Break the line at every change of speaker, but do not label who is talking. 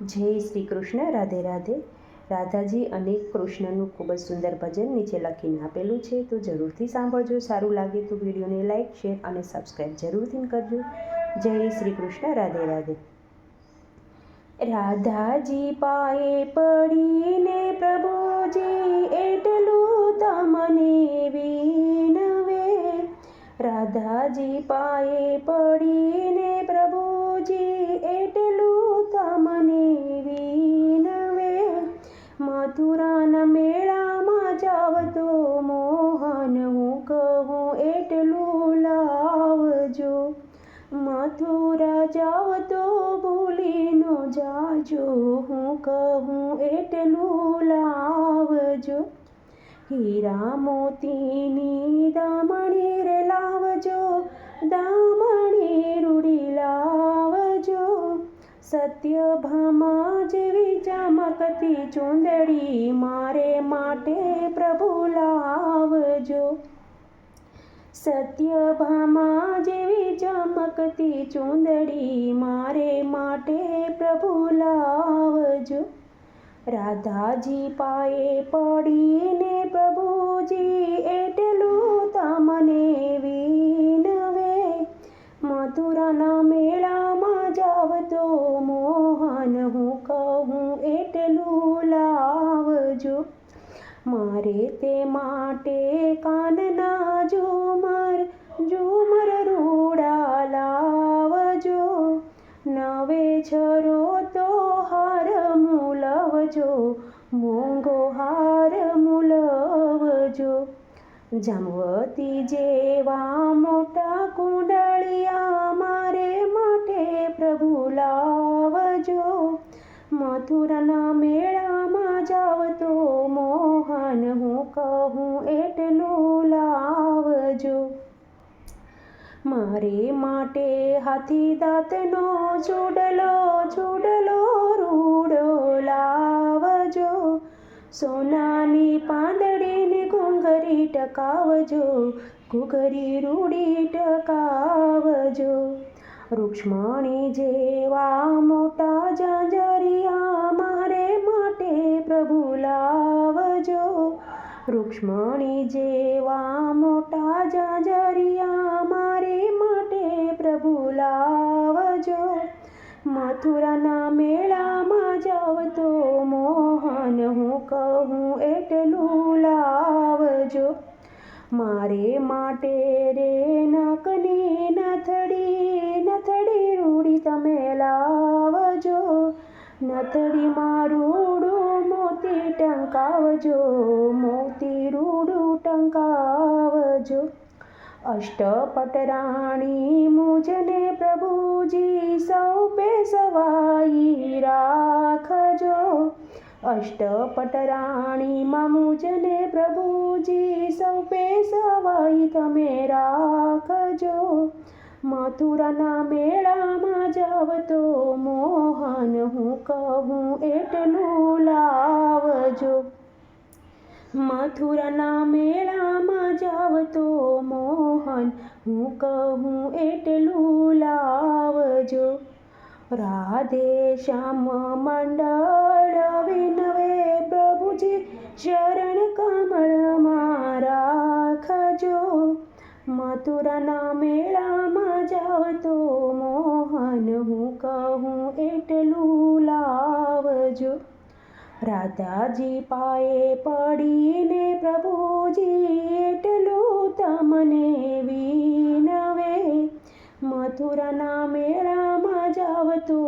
જય શ્રી કૃષ્ણ. રાધે રાધે. રાધાજી અને કૃષ્ણનું ખૂબ જ સુંદર ભજન નીચે લખીને આપેલું છે, તો જરૂરથી સાંભળજો. સારું લાગે તો વિડીયોને લાઇક, શેર અને સબસ્ક્રાઈબ જરૂરથી કરજો. જય શ્રી કૃષ્ણ. રાધે રાધે. રાધાજી પાયે પડીને પ્રભુજી એટલું તમને વિનવે. રાધાજી પાયે પડીને પ્રભુજી એટલું તમને વિનવે. મથુરાના મેળામાં જાવ તો મોહન હું કહું એટલું લાવજો. મથુરા જાવ તો ભૂલી ન જાજો, હું કહું એટલું લાવજો. હીરા મોતીની દામણી રે લાવજો, દામણી રૂડી લાવજો. સત્યભામા જેવી ચમકતી ચૂંદડી મારે માટે પ્રભુ લાવજો. સત્યભામા જેવી ચમકતી ચૂંદડી મારે માટે પ્રભુ લાવજો. રાધાજી પાયે પડીને પ્રભુજી એટલું તમને વિનવે. મથુરાના મેળામાં જાવ તો મોહન હું કહું એટલું લાવજો. મારે તે માટે કાનના ઝુમર ઝુમર રૂડા લાવજો. નવે છરો તો હાર મૂલવજો, મોંઘો હાર મૂલવજો. જામવતી જેવા મોટા કુંડળિયા મારે માટે પ્રભુ લાવજો. મથુરાના મેળામાં જાવ તો મોહન હું કહું એટલું લાવજો. મારે માટે હાથી દાંતનો ચૂડલો ચૂડલો રૂડો લાવજો. સોનાની પાંદડીને ઘૂંઘરી ટકાવજો, ઘૂઘરી રૂડી ટકાવજો. રૂક્ષ્મણી જેવા મોટા ઝાંઝરિયા મારે માટે પ્રભુ લાવજો. રૂક્ષ્મણી જેવા મોટા ઝાંઝરિયા મારે માટે પ્રભુ લાવજો. મથુરાના મેળામાં જાવ તો મોહન હું કહું એટલું લાવજો. મારે માટે રે નકની નથડી નથડી રૂડી તમે લાવજો. નથડીમાં રૂડું મોતી ટંકાવજો, મોતી રૂડું ટંકાવજો. અષ્ટપટરાણી મુજને પ્રભુજી સૌપે સવાઈ રાખજો. અષ્ટપટરાણીમાં મુજને પ્રભુજી સૌપે સવાઈ તમે રાખજો. મથુરાના મેળામાં જાવ તો મોહન હું કહું એટલું લાવજો. મથુરાના મેળામાં જાવ તો મોહન હું કહું એટલું લાવજો. રાધે શ્યામ મંડળ વિનવે પ્રભુજી શરણ કમળમાં રાખજો. મથુરાના મેળામાં જાવ તો મોહન હું કહું એટલું લાવજો. રાધાજી પાયે પડીને પ્રભુજી એટલું તમને વિનવે. મથુરાના મેળામાં જાવ તો